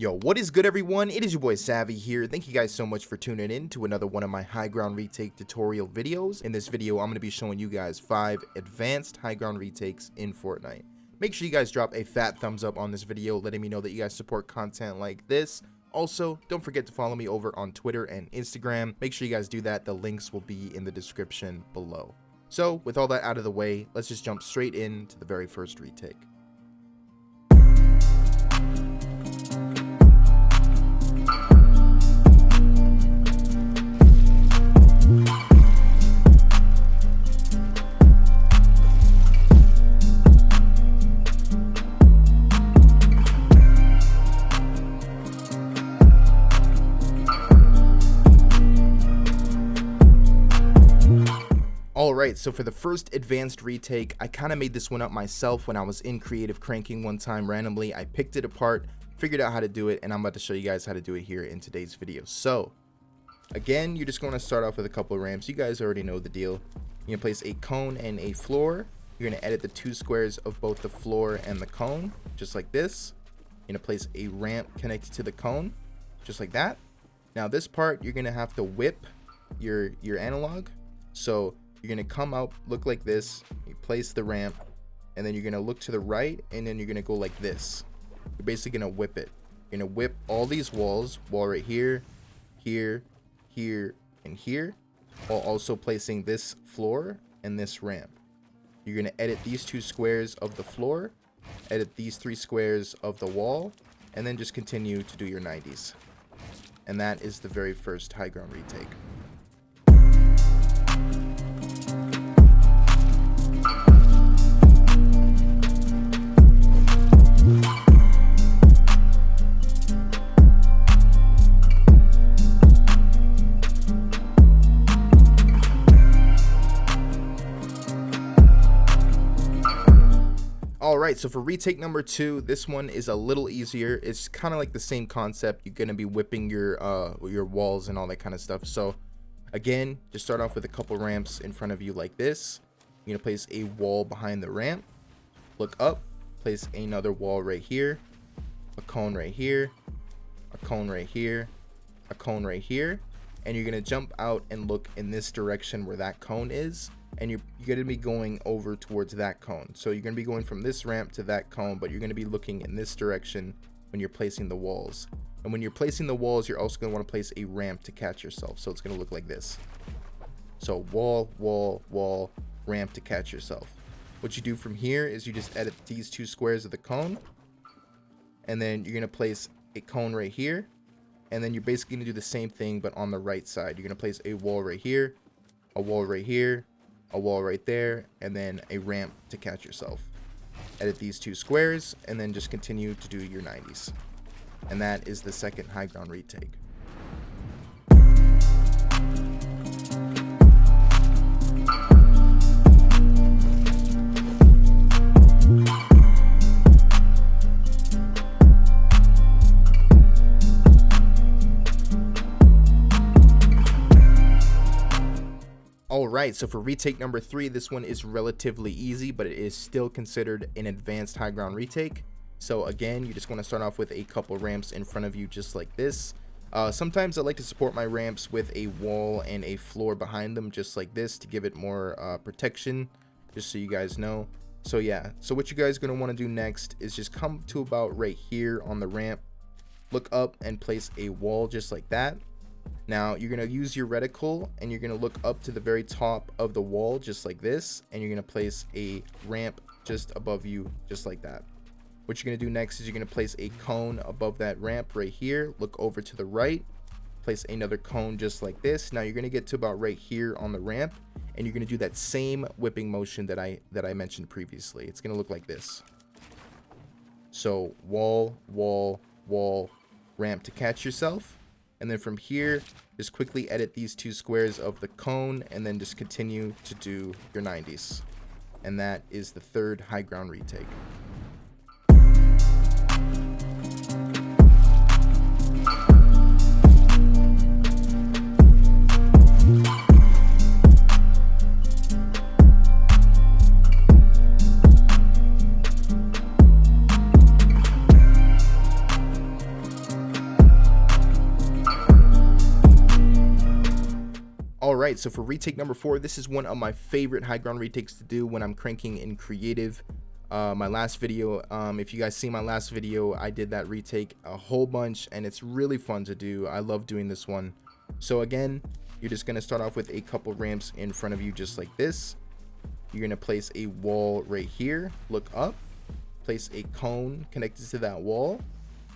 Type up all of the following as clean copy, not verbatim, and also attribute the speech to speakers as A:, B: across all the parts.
A: Yo, what is good, everyone? It is your boy Savvy here. Thank you guys so much for tuning in to another one of my high ground retake tutorial videos. In this video, I'm going to be showing you guys 5 advanced high ground retakes in Fortnite. Make sure you guys drop a fat thumbs up on this video, letting me know that you guys support content like this. Also, don't forget to follow me over on Twitter and Instagram. Make sure you guys do that. The links will be in the description below. So, with all that out of the way, let's just jump straight into the very first retake. Alright, so for the first advanced retake, I kind of made this one up myself when I was in creative cranking one time randomly. I picked it apart, figured out how to do it, and I'm about to show you guys how to do it here in today's video. So, again, you're just going to start off with a couple of ramps. You guys already know the deal. You're going to place a cone and a floor. You're going to edit the 2 squares of both the floor and the cone, just like this. You're going to place a ramp connected to the cone, just like that. Now this part, you're going to have to whip your analog. So you're going to come out, look like this, you place the ramp, and then you're going to look to the right, and then you're going to go like this. You're basically going to whip it. You're going to whip all these walls, wall right here, here, here, and here, while also placing this floor and this ramp. You're going to edit these 2 squares of the floor, edit these 3 squares of the wall, and then just continue to do your 90s. And that is the very first high ground retake. Alright, so for retake number 2, this one is a little easier. It's kind of like the same concept. You're going to be whipping your walls and all that kind of stuff. So again, just start off with a couple ramps in front of you like this. You're going to place a wall behind the ramp. Look up, place another wall right here, a cone right here, a cone right here, a cone right here, and you're going to jump out and look in this direction where that cone is. And you're going to be going over towards that cone. So you're going to be going from this ramp to that cone, but you're going to be looking in this direction when you're placing the walls. And when you're placing the walls, you're also going to want to place a ramp to catch yourself. So it's going to look like this. So wall, wall, wall, ramp to catch yourself. What you do from here is you just edit these 2 squares of the cone. And then you're going to place a cone right here. And then you're basically going to do the same thing, but on the right side. You're going to place a wall right here, a wall right here, a wall right there, and then a ramp to catch yourself. Edit these 2 squares, and then just continue to do your 90s. And that is the second high ground retake. Alright, so for retake number 3, this one is relatively easy, but it is still considered an advanced high ground retake. So again, you just want to start off with a couple ramps in front of you just like this. Sometimes I like to support my ramps with a wall and a floor behind them just like this to give it more protection, just so you guys know. So yeah, so what you guys are going to want to do next is just come to about right here on the ramp, look up and place a wall just like that. Now you're going to use your reticle and you're going to look up to the very top of the wall just like this, and you're going to place a ramp just above you just like that. What you're going to do next is you're going to place a cone above that ramp right here, look over to the right, place another cone just like this. Now you're going to get to about right here on the ramp, and you're going to do that same whipping motion that I mentioned previously. It's going to look like this. So wall, wall, wall, ramp to catch yourself. And then from here, just quickly edit these 2 squares of the cone, and then just continue to do your 90s. And that is the third high ground retake. Alright, so for retake number 4, this is one of my favorite high ground retakes to do when I'm cranking in creative. My last video, if you guys see my last video, I did that retake a whole bunch and it's really fun to do. I love doing this one. So again, you're just going to start off with a couple ramps in front of you just like this. You're going to place a wall right here, look up, place a cone connected to that wall,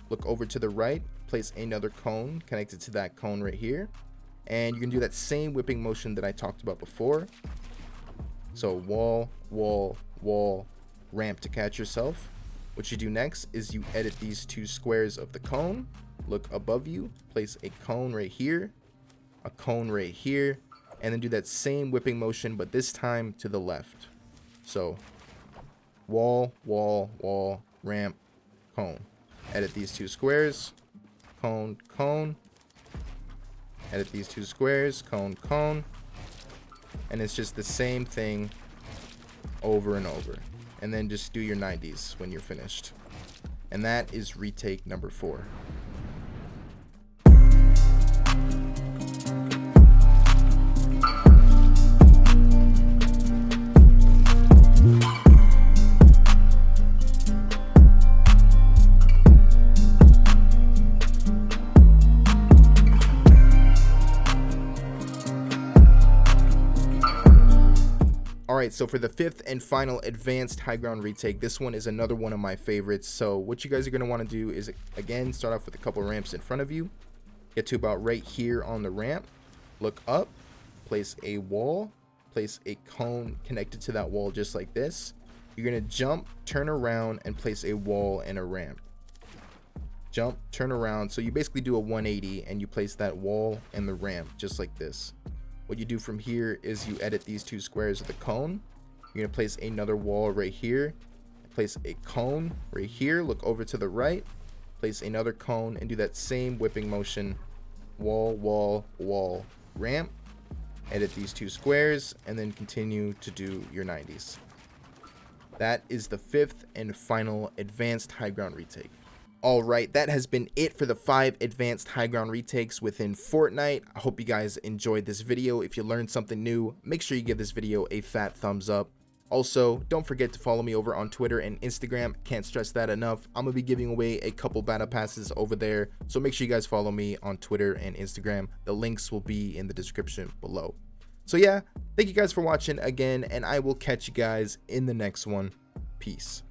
A: look over to the right, place another cone connected to that cone right here. And you can do that same whipping motion that I talked about before. So wall, wall, wall, ramp to catch yourself. What you do next is you edit these two squares of the cone, look above you, place a cone right here, a cone right here, and then do that same whipping motion, but this time to the left. So wall, wall, wall, ramp, cone. Edit these two squares, cone, cone. Edit these two squares, cone, cone. And it's just the same thing over and over. And then just do your 90s when you're finished. And that is retake number 4. Alright, so for the 5th and final advanced high ground retake, this one is another one of my favorites. So what you guys are going to want to do is, again, start off with a couple ramps in front of you. Get to about right here on the ramp. Look up, place a wall, place a cone connected to that wall just like this. You're going to jump, turn around, and place a wall and a ramp. Jump, turn around. So you basically do a 180 and you place that wall and the ramp just like this. What you do from here is you edit these two squares of the cone. You're going to place another wall right here. Place a cone right here. Look over to the right. Place another cone and do that same whipping motion. Wall, wall, wall, ramp. Edit these two squares and then continue to do your 90s. That is the 5th and final advanced high ground retake. Alright, that has been it for the 5 advanced high ground retakes within Fortnite. I hope you guys enjoyed this video. If you learned something new, make sure you give this video a fat thumbs up. Also, don't forget to follow me over on Twitter and Instagram. Can't stress that enough. I'm going to be giving away a couple battle passes over there. So make sure you guys follow me on Twitter and Instagram. The links will be in the description below. So yeah, thank you guys for watching again, and I will catch you guys in the next one. Peace.